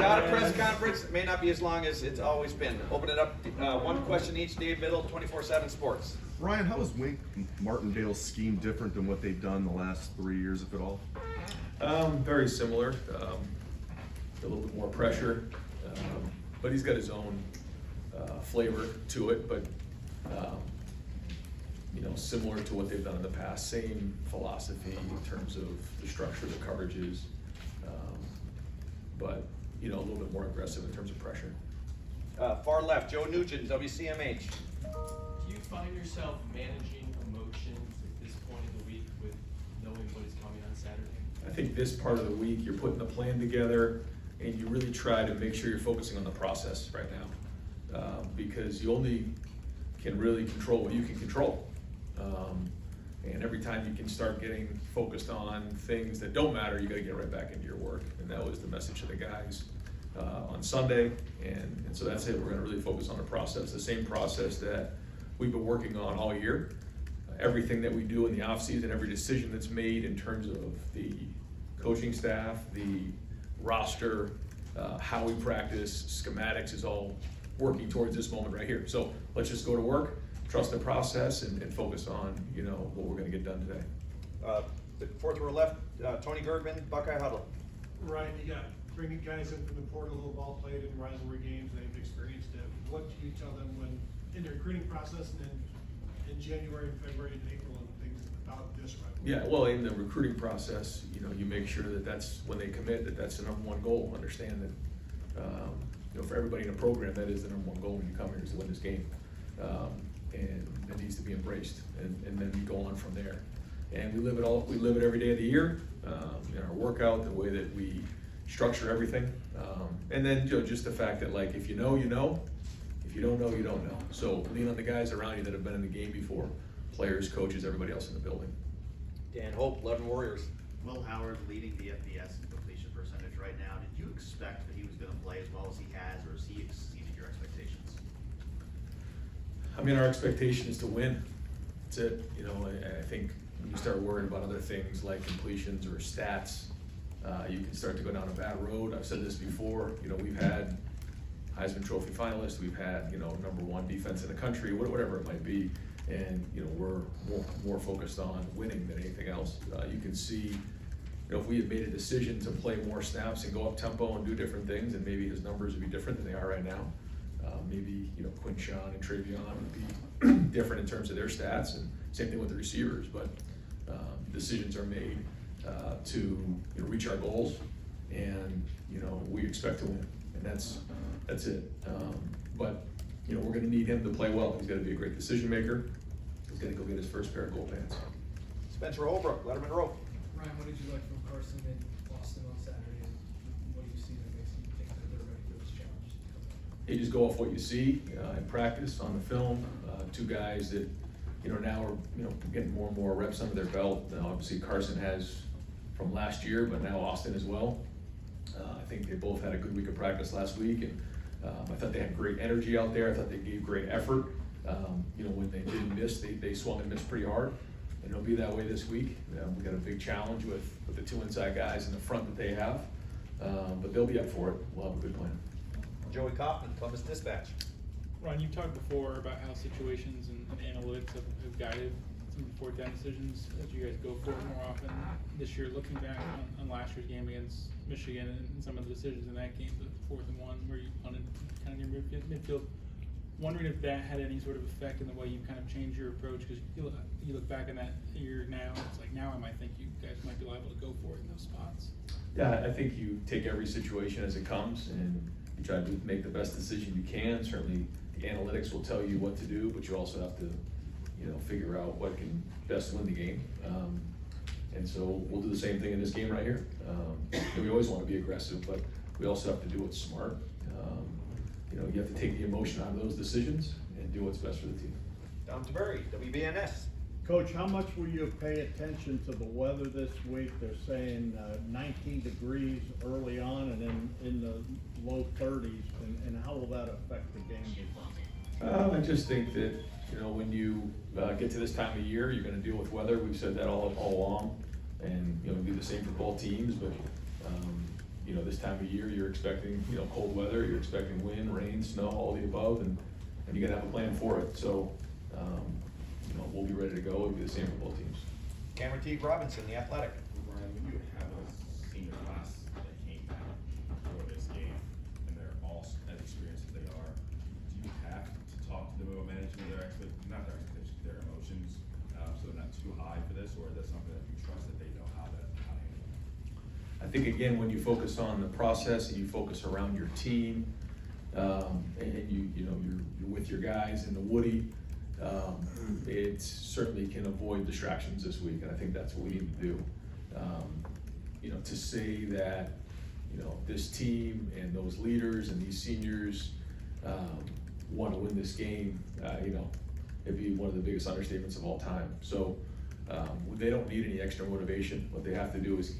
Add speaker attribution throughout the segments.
Speaker 1: got a press conference. It may not be as long as it's always been. Open it up. One question each. Dave Biddle, 24/7 Sports.
Speaker 2: Ryan, how is Wink Martindale's scheme different than what they've done the last 3 years, if at all?
Speaker 3: Very similar. A little bit more pressure, but he's got his own flavor to it. But similar to what they've done in the past. Same philosophy in terms of the structure, the coverages, but a little bit more aggressive in terms of pressure.
Speaker 1: Far left, Joe Nugent, WCMH.
Speaker 4: Do you find yourself managing emotions at this point of the week with knowing what is coming on Saturday?
Speaker 3: I think this part of the week, you're putting the plan together and you really try to make sure you're focusing on the process right now, because you only can really control what you can control. And every time you can start getting focused on things that don't matter, you got to get right back into your work. And that was the message to the guys on Sunday. And so that's it. We're going to really focus on the process, the same process that we've been working on all year. Everything that we do in the offseason, every decision that's made in terms of the coaching staff, the roster, how we practice, schematics is all working towards this moment right here. So let's just go to work, trust the process, and focus on what we're going to get done today.
Speaker 1: The fourth row left, Tony Girdman, Buckeye Huddle.
Speaker 5: Ryan, you got bringing guys in from the portal who have all played in rivalry games, they've experienced it. What do you tell them when in their recruiting process and then in January and February and April and things about this rivalry?
Speaker 3: Yeah, well, in the recruiting process, you make sure that that's when they commit, that's the number one goal. Understand that, for everybody in a program, that is the number one goal when you come here is to win this game. And it needs to be embraced, and then you go on from there. And we live it every day of the year, in our workout, the way that we structure everything. And then just the fact that if you know, you know. If you don't know, you don't know. So lean on the guys around you that have been in the game before, players, coaches, everybody else in the building.
Speaker 1: Dan Hope, 11 Warriors.
Speaker 6: Will Howard leading the FBS in completion percentage right now. Did you expect that he was going to play as well as he has, or has he exceeded your expectations?
Speaker 3: Our expectation is to win. That's it. I think when you start worrying about other things like completions or stats, you can start to go down a bad road. I've said this before. We've had Heisman Trophy finalists. We've had number one defense in the country, whatever it might be, and we're more focused on winning than anything else. You can see, if we had made a decision to play more snaps and go up tempo and do different things, and maybe his numbers would be different than they are right now. Maybe Quinshon and Travion would be different in terms of their stats, and same thing with the receivers. But decisions are made to reach our goals, and we expect to win, and that's it. But we're going to need him to play well. He's got to be a great decision maker. He's got to go get his first pair of gold pants.
Speaker 1: Spencer Holbrook, Letterman Row.
Speaker 7: Ryan, what did you like from Carson and Boston on Saturday, and what do you see that makes you think that they're ready for this challenge?
Speaker 3: You just go off what you see in practice, on the film. Two guys that now are getting more and more reps under their belt. Obviously Carson has from last year, but now Austin as well. I think they both had a good week of practice last week, and I thought they had great energy out there. I thought they gave great effort. When they didn't miss, they swung and missed pretty hard, and it'll be that way this week. We got a big challenge with the two inside guys in the front that they have, but they'll be up for it. We'll have a good plan.
Speaker 1: Joey Kaufman, Columbus Dispatch.
Speaker 8: Ron, you've talked before about how situations and analytics have guided some fourth down decisions that you guys go for more often this year. Looking back on last year's game against Michigan and some of the decisions in that game, the 4th and 1, where you punted kind of near midfield, wondering if that had any sort of effect in the way you kind of changed your approach, because you look back in that year now, it's like now I might think you guys might be liable to go for it in those spots.
Speaker 3: Yeah, I think you take every situation as it comes and you try to make the best decision you can. Certainly the analytics will tell you what to do, but you also have to figure out what can best win the game. And so we'll do the same thing in this game right here. We always want to be aggressive, but we also have to do what's smart. You have to take the emotion out of those decisions and do what's best for the team.
Speaker 1: Dom Taberry, WBNS.
Speaker 9: Coach, how much will you pay attention to the weather this week? They're saying 19 degrees early on and then in the low 30s, and how will that affect the game?
Speaker 3: I just think that, when you get to this time of year, you're going to deal with weather. We've said that all along, and do the same for both teams. But you know, this time of year, you're expecting, you know, cold weather, you're expecting wind, rain, snow, all the above, and you gotta have a plan for it. So, you know, we'll be ready to go. It'll be the same for both teams.
Speaker 1: Cameron T. Robinson, The Athletic.
Speaker 10: Ryan, when you have a senior class that came back for this game, and they're all as experienced as they are, do you have to talk to them about managing not their expectations, their emotions, so they're not too high for this, or is that something that you trust that they know how to handle?
Speaker 3: I think again, when you focus on the process and you focus around your team, and you know, you're with your guys in the Woody, it certainly can avoid distractions this week, and I think that's what we need to do. You know, to say that, you know, this team and those leaders and these seniors want to win this game, you know, it'd be one of the biggest understatements of all time. So they don't need any extra motivation. What they have to do is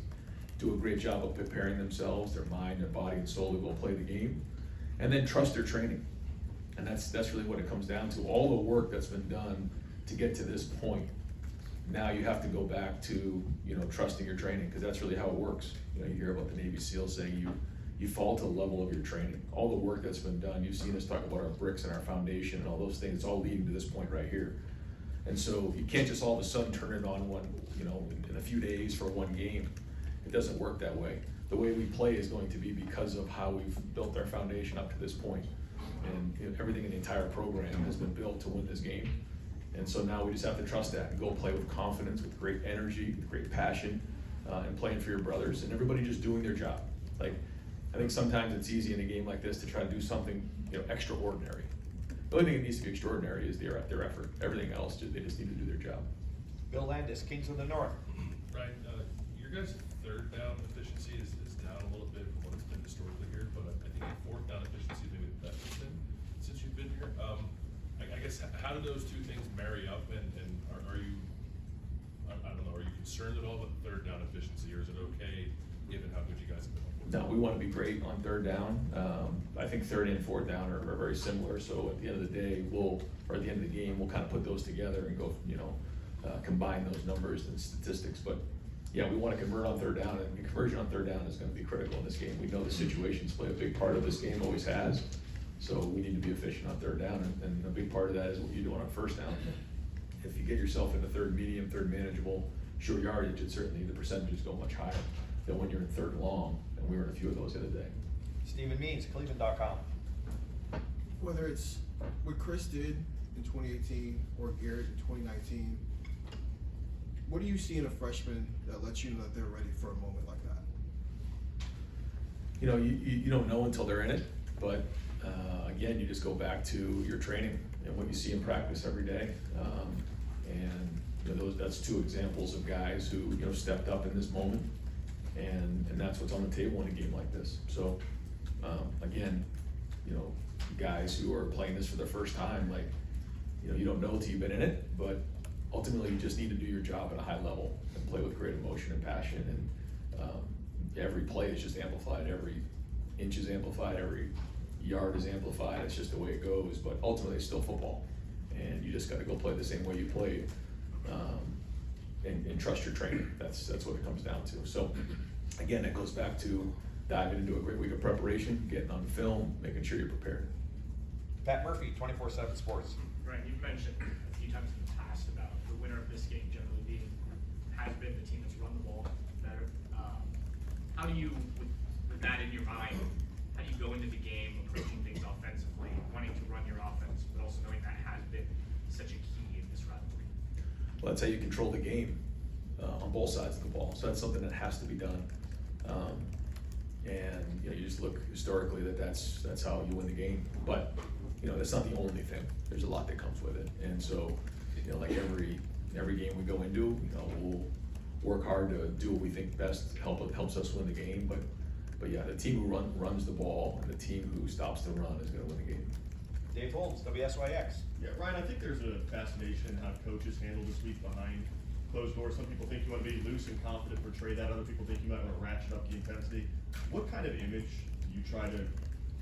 Speaker 3: do a great job of preparing themselves, their mind, their body, and soul to go play the game, and then trust their training. And that's really what it comes down to. All the work that's been done to get to this point, now you have to go back to, you know, trusting your training, because that's really how it works. You know, you hear about the Navy SEALs saying you fall to the level of your training. All the work that's been done, you've seen us talk about our bricks and our foundation and all those things, it's all leading to this point right here. And so you can't just all of a sudden turn it on one, you know, in a few days for one game. It doesn't work that way. The way we play is going to be because of how we've built our foundation up to this point. And you know, everything in the entire program has been built to win this game. And so now we just have to trust that and go play with confidence, with great energy, with great passion, and playing for your brothers, and everybody just doing their job. Like, I think sometimes it's easy in a game like this to try to do something, you know, extraordinary. The only thing that needs to be extraordinary is their effort. Everything else, they just need to do their job.
Speaker 1: Bill Landis, Kings of the North.
Speaker 11: Right, your guys' third down efficiency is down a little bit from what it's been historically here, but I think your fourth down efficiency maybe the best it's been since you've been here. I guess, how do those two things marry up, and are you, I don't know, are you concerned at all with third down efficiency, or is it okay given how good you guys have been?
Speaker 3: No, we want to be great on third down. I think third and fourth down are very similar, so at the end of the day, or at the end of the game, we'll kind of put those together and go, you know, combine those numbers and statistics. But yeah, we want to convert on third down, and the conversion on third down is going to be critical in this game. We know the situations play a big part of this game, always has. So we need to be efficient on third down, and a big part of that is what you do on first down. If you get yourself into third medium, third manageable, short yardage, it certainly, the percentages go much higher than when you're in third long, and we were in a few of those the other day.
Speaker 1: Stephen Means, Cleveland.com.
Speaker 12: Whether it's what Chris did in 2018 or Garrett in 2019, what do you see in a freshman that lets you know that they're ready for a moment like that?
Speaker 3: You know, you don't know until they're in it, but again, you just go back to your training and what you see in practice every day. And you know, that's two examples of guys who, you know, stepped up in this moment, and that's what's on the table in a game like this. So again, you know, guys who are playing this for the first time, like, you know, you don't know till you've been in it, but ultimately you just need to do your job at a high level and play with great emotion and passion. And every play is just amplified, every inch is amplified, every yard is amplified. It's just the way it goes, but ultimately it's still football, and you just got to go play the same way you played, and trust your training. That's what it comes down to. So again, it goes back to diving into a great week of preparation, getting on film, making sure you're prepared.
Speaker 1: Pat Murphy, 24/7 Sports.
Speaker 13: Right, you've mentioned a few times in the past about the winner of this game generally being, has been the team that's run the ball better. How do you, with that in your mind, how do you go into the game approaching things offensively, wanting to run your offense, but also knowing that has been such a key in this rivalry?
Speaker 3: Well, that's how you control the game on both sides of the ball. So that's something that has to be done. And you know, you just look historically that's how you win the game. But you know, that's not the only thing. There's a lot that comes with it. And so, you know, like every game we go into, you know, we'll work hard to do what we think best helps us win the game. But yeah, the team who runs the ball and the team who stops the run is going to win the game.
Speaker 1: Dave Holmes, WSYX.
Speaker 2: Yeah, Ryan, I think there's a fascination in how coaches handle this week behind closed doors. Some people think you want to be loose and confident, portray that. Other people think you might want to ratchet up the intensity. What kind of image do you try to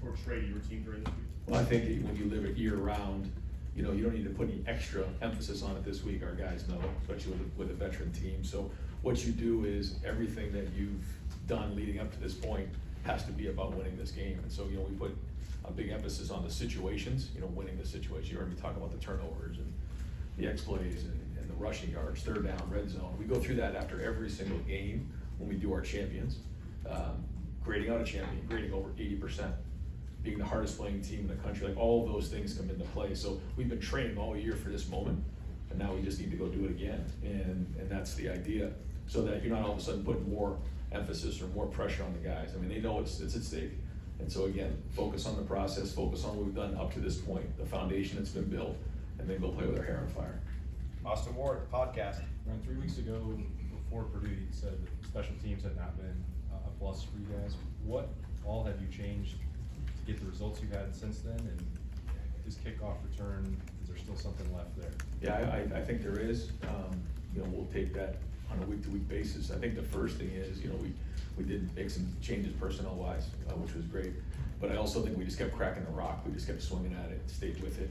Speaker 2: portray to your team during this week?
Speaker 3: Well, I think when you live it year round, you know, you don't need to put any extra emphasis on it this week. Our guys know, especially with a veteran team. So what you do is everything that you've done leading up to this point, has to be about winning this game. And so, we put a big emphasis on the situations, winning the situation. You heard me talk about the turnovers and the X-plays and the rushing yards, third down, red zone. We go through that after every single game when we do our champions. Grading out a champion, grading over 80%, being the hardest playing team in the country, like all of those things come into play. So we've been training all year for this moment, and now we just need to go do it again. And that's the idea, so that you're not all of a sudden putting more emphasis or more pressure on the guys. I mean, they know it's at stake. And so again, focus on the process, focus on what we've done up to this point, the foundation that's been built, and then go play with our hair on fire.
Speaker 1: Austin Ward, podcast.
Speaker 14: Around 3 weeks ago, before Purdue, you said that special teams had not been a plus for you guys. What all have you changed to get the results you've had since then? And is kickoff return, is there still something left there?
Speaker 3: Yeah, I think there is. We'll take that on a week-to-week basis. I think the first thing is, we did make some changes personnel-wise, which was great. But I also think we just kept cracking the rock. We just kept swinging at it, stayed with it.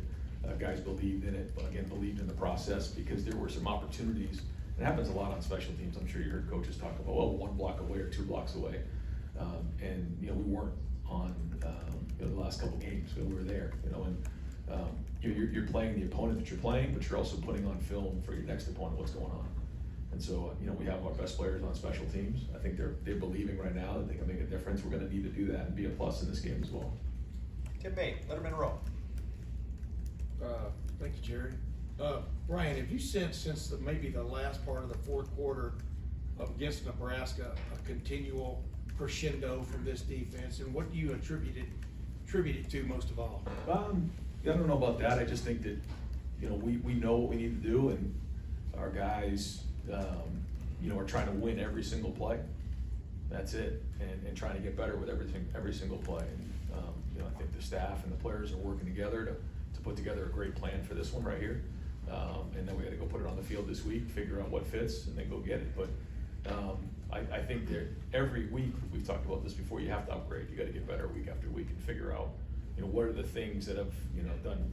Speaker 3: Guys believed in it, but again, believed in the process, because there were some opportunities. It happens a lot on special teams. I'm sure you heard coaches talk about, well, 1 block away or 2 blocks away. And we weren't on the last couple games, but we were there, you're playing the opponent that you're playing, but you're also putting on film for your next opponent what's going on. And so, we have our best players on special teams. I think they're believing right now that they can make a difference. We're gonna need to do that and be a plus in this game as well.
Speaker 1: Tim Bay, Letterman Row.
Speaker 15: Thank you, Jerry. Ryan, have you sensed since maybe the last part of the fourth quarter against Nebraska a continual crescendo from this defense, and what do you attribute it to most of all?
Speaker 3: I don't know about that. I just think that we know what we need to do, and our guys are trying to win every single play. That's it, and trying to get better with every single play. And I think the staff and the players are working together to put together a great plan for this one right here. And then we got to go put it on the field this week, figure out what fits, and then go get it. But I think that every week, we've talked about this before, you have to upgrade. You got to get better week after week and figure out, what are the things that have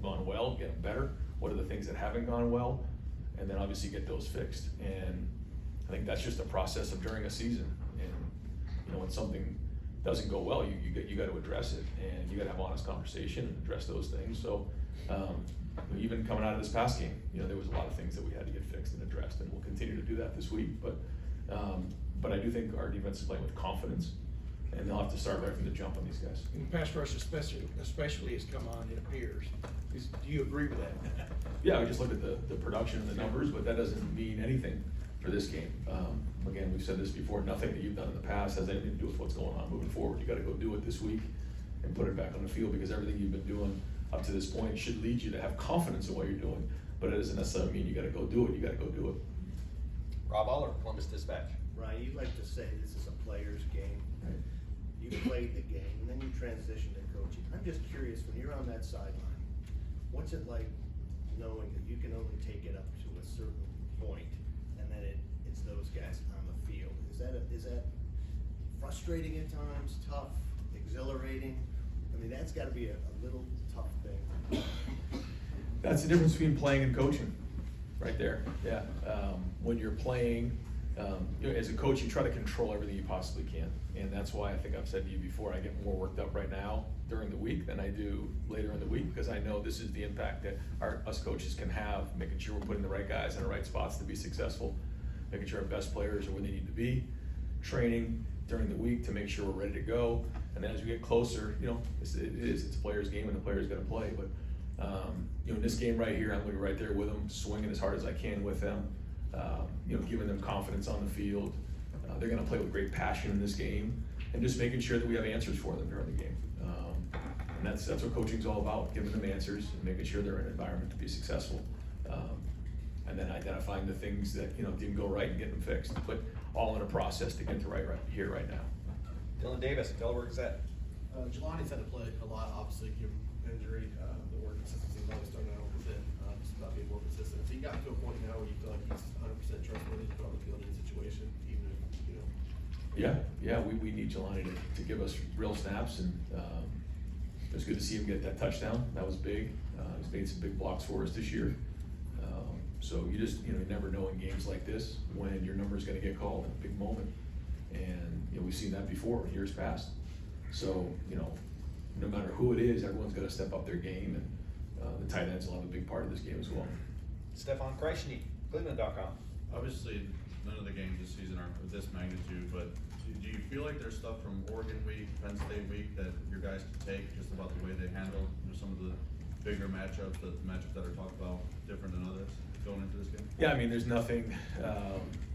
Speaker 3: gone well, get them better. What are the things that haven't gone well, and then obviously get those fixed. And I think that's just a process of during a season. And when something doesn't go well, you got to address it, and you got to have honest conversation and address those things. So even coming out of this past game, there was a lot of things that we had to get fixed and addressed, and we'll continue to do that this week. But I do think our defense is playing with confidence, and they'll have to start right from the jump on these guys.
Speaker 15: And the pass rush especially has come on, it appears. Do you agree with that?
Speaker 3: Yeah, we just look at the production and the numbers, but that doesn't mean anything for this game. Again, we've said this before, nothing that you've done in the past has anything to do with what's going on moving forward. You gotta go do it this week and put it back on the field, because everything you've been doing up to this point should lead you to have confidence in what you're doing, but it doesn't necessarily mean you gotta go do it. You gotta go do it.
Speaker 1: Rob Aller, Columbus Dispatch.
Speaker 16: Ryan, you like to say this is a player's game.
Speaker 3: Right.
Speaker 16: You played the game, and then you transitioned to coaching. I'm just curious, when you're on that sideline, what's it like knowing that you can only take it up to a certain point, and then it's those guys on the field? Is that frustrating at times, tough, exhilarating? I mean, that's gotta be a little tough thing.
Speaker 3: That's the difference between playing and coaching, right there. Yeah. When you're playing, as a coach, you try to control everything you possibly can, and that's why I think I've said to you before, I get more worked up right now during the week than I do later in the week, because I know this is the impact that us coaches can have, making sure we're putting the right guys in the right spots to be successful, making sure our best players are where they need to be, training during the week to make sure we're ready to go, and then as we get closer, it's a player's game, and the player's got to play. But in this game right here, I'm going to be right there with them, swinging as hard as I can with them, giving them confidence on the field. They're going to play with great passion in this game, and just making sure that we have answers for them during the game. And that's what coaching's all about, giving them answers and making sure they're in an environment to be successful. And then identifying the things that didn't go right and getting them fixed, but all in a process to get to right here, right now.
Speaker 1: Dylan Davis, Delaware Gazette.
Speaker 17: Jelani's had to play a lot, obviously, given injury. The word consistency is always starting out within, just about being more consistent. So you got to a point now where you feel like he's 100% trustworthy to put on the field in a situation, even if,
Speaker 3: Yeah, we need Jelani to give us real snaps, and it was good to see him get that touchdown. That was big. He's made some big blocks for us this year. So you just, you never know in games like this when your number is going to get called in a big moment. And, we've seen that before in years past. So, you know, no matter who it is, everyone's gotta step up their game, and the tight ends will have a big part of this game as well.
Speaker 1: Stefan Krajcnik, Cleveland.com.
Speaker 18: Obviously, none of the games this season are of this magnitude, but do you feel like there's stuff from Oregon week, Penn State week that your guys can take just about the way they handle, you know, some of the bigger matchups, the matchups that are talked about different than others going into this game?
Speaker 3: Yeah, I mean, there's nothing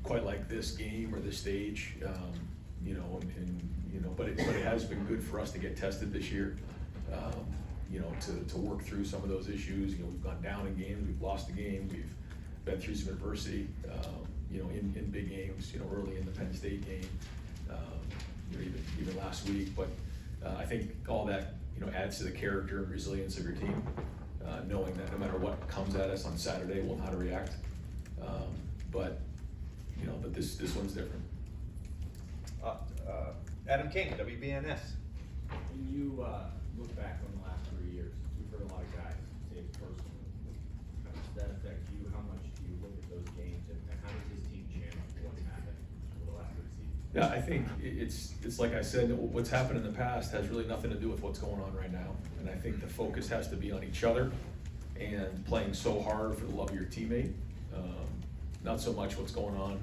Speaker 3: quite like this game or this stage, you know, and you know, but it has been good for us to get tested this year. You know, to work through some of those issues. You know, we've gone down in games, we've lost a game, we've been through some adversity. You know, in big games. You know, early in the Penn State game, you know, even last week. But I think all that, you know, adds to the character and resilience of your team. Knowing that no matter what comes at us on Saturday, we'll know how to react. But you know, but this one's different.
Speaker 1: Adam King, WBNS.
Speaker 19: When you look back on the last 3 years, we've heard a lot of guys say it personally. How does that affect you? How much do you look at those games, and how does this team channel what's happened over the last 3 seasons?
Speaker 3: Yeah, I think it's like I said, what's happened in the past has really nothing to do with what's going on right now. And I think the focus has to be on each other and playing so hard for the love of your teammate, not so much what's going on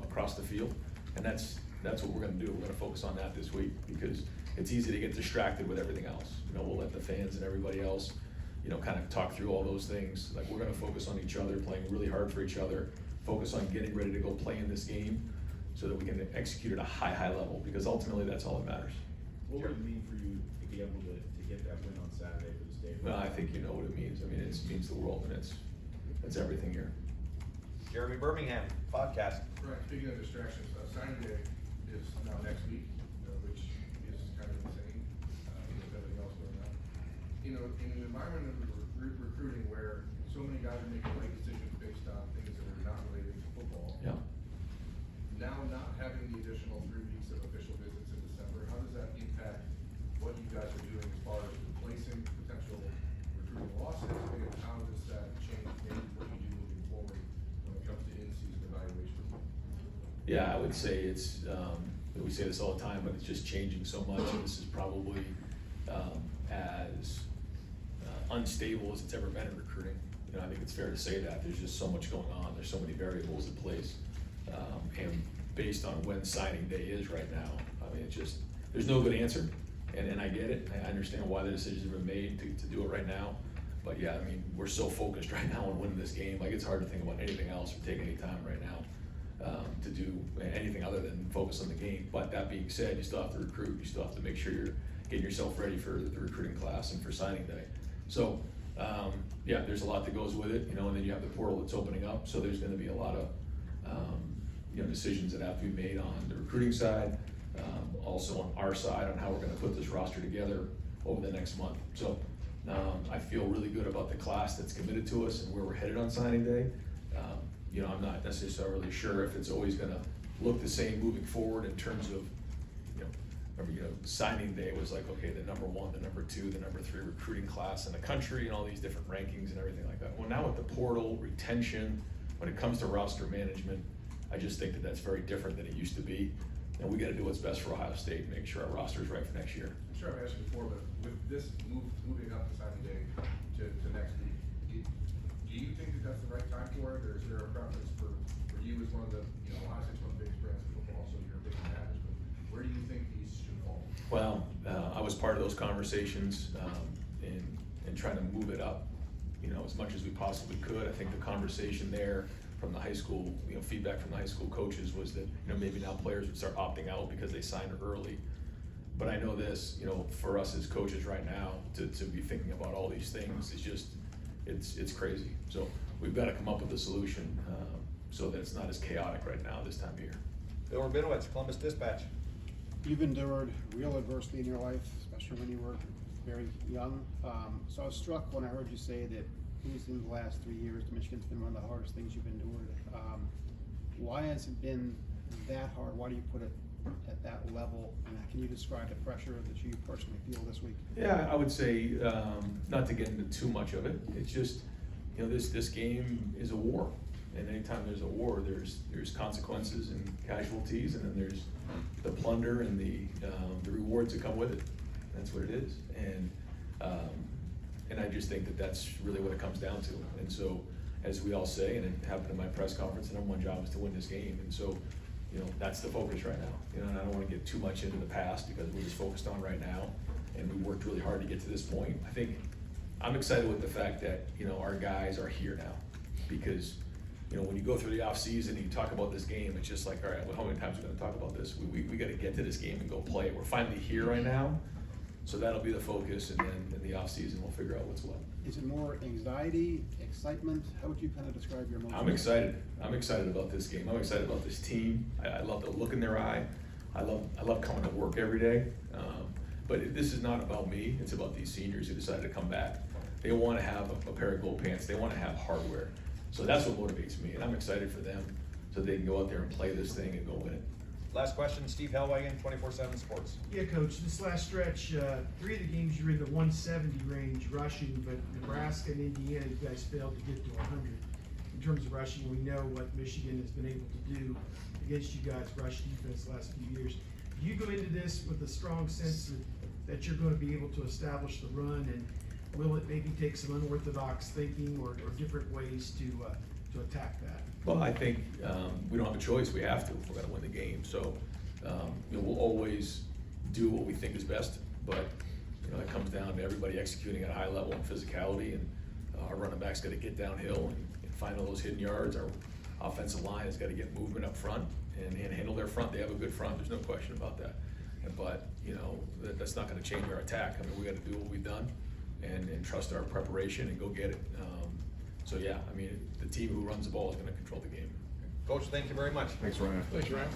Speaker 3: across the field. And that's what we're gonna do. We're gonna focus on that this week, because it's easy to get distracted with everything else. You know, we'll let the fans and everybody else, you know, kind of talk through all those things. Like, we're gonna focus on each other, playing really hard for each other, focus on getting ready to go play in this game so that we can execute at a high level, because ultimately that's all that matters.
Speaker 19: What would it mean for you to be able to get that win on Saturday for the state?
Speaker 3: Well, I think you know what it means. I mean, it means the world, and it's everything here.
Speaker 1: Jeremy Birmingham, podcast.
Speaker 12: Right, speaking of distractions, signing day is now next week, which is kind of insane, with everything else going on. You know, in an environment of recruiting where so many guys are making late decisions based on things that are not related to football.
Speaker 3: Yeah.
Speaker 12: Now not having the additional 3 weeks of official visits in December, how does that impact what you guys are doing as far as replacing potential recruiting losses? And how does that change maybe what you do moving forward when it comes to in-season evaluation?
Speaker 3: Yeah, I would say it's, we say this all the time, but it's just changing so much, and this is probably as unstable as it's ever been in recruiting. You know, I think it's fair to say that. There's just so much going on. There's so many variables in place. And based on when signing day is right now, I mean, it's just, there's no good answer. And I get it. I understand why the decisions have been made to do it right now. But yeah, I mean, we're so focused right now on winning this game. Like, it's hard to think about anything else or take any time right now to do anything other than focus on the game. But that being said, you still have to recruit. You still have to make sure you're getting yourself ready for the recruiting class and for signing day. So yeah, there's a lot that goes with it, you know, and then you have the portal that's opening up. So there's going to be a lot of you know, decisions that have to be made on the recruiting side, also on our side on how we're going to put this roster together over the next month. So I feel really good about the class that's committed to us and where we're headed on signing day. You know, I'm not necessarily sure if it's always going to look the same moving forward in terms of, you know, signing day was like, okay, the number 1, the number 2, the number 3 recruiting class in the country and all these different rankings and everything like that. Well, now with the portal, retention, when it comes to roster management, I just think that that's very different than it used to be. And we got to do what's best for Ohio State and make sure our roster is right for next year.
Speaker 12: I'm sure I've asked you before, but with this moving up the signing day to next week, do you think that that's the right time for it, or is there a preference for you as one of the, you know, Ohio State's one of the biggest brands of football, so you're a big advantage, but where do you think these should fall?
Speaker 3: Well, I was part of those conversations in trying to move it up, you know, as much as we possibly could. I think the conversation there from the high school, you know, feedback from the high school coaches was that, you know, maybe now players would start opting out because they signed early. But I know this, you know, for us as coaches right now, to be thinking about all these things is just, it's crazy. So we've got to come up with a solution so that it's not as chaotic right now this time of year.
Speaker 1: Bill Rabinowitz, Columbus Dispatch.
Speaker 20: You've endured real adversity in your life, especially when you were very young. So I was struck when I heard you say that losing the last 3 years to Michigan's been one of the hardest things you've endured. Why has it been that hard? Why do you put it at that level? And can you describe the pressure that you personally feel this week?
Speaker 3: Yeah, I would say, not to get into too much of it, it's just, you know, this game is a war. And anytime there's a war, there's consequences and casualties, and then there's the plunder and the rewards that come with it. That's what it is. And I just think that that's really what it comes down to. And so, as we all say, and it happened in my press conference, the number one job is to win this game. And so, that's the focus right now. And I don't want to get too much into the past because we're just focused on right now. And we worked really hard to get to this point. I think I'm excited with the fact that, our guys are here now. Because, when you go through the off season and you talk about this game, it's just like, all right, well, how many times are we gonna talk about this? We gotta get to this game and go play it. We're finally here right now. So that'll be the focus, and then in the off season, we'll figure out what's what.
Speaker 20: Is it more anxiety, excitement? How would you kind of describe your emotions?
Speaker 3: I'm excited. I'm excited about this game. I'm excited about this team. I love the look in their eye. I love coming to work every day. But this is not about me. It's about these seniors who decided to come back. They want to have a pair of gold pants. They want to have hardware. So that's what motivates me, and I'm excited for them so they can go out there and play this thing and go win it.
Speaker 1: Last question, Steve Hellwagen, 24/7 Sports.
Speaker 5: Yeah, Coach, this last stretch, 3 of the games you were in the 170 range rushing, but Nebraska and Indiana, you guys failed to get to 100. In terms of rushing, we know what Michigan has been able to do against you guys, rush defense the last few years. Do you go into this with a strong sense that you're going to be able to establish the run, and will it maybe take some unorthodox thinking or different ways to attack that?
Speaker 3: Well, I think we don't have a choice. We have to if we're going to win the game. So we'll always do what we think is best, but it comes down to everybody executing at a high level and physicality, and our running back's got to get downhill and find all those hidden yards. Our offensive line has got to get movement up front and handle their front. They have a good front. There's no question about that. But that's not going to change our attack. I mean, we got to do what we've done and trust our preparation and go get it. So yeah, I mean, the team who runs the ball is going to control the game.
Speaker 1: Coach, thank you very much.
Speaker 3: Thanks, Ryan.
Speaker 8: Thanks, Ryan.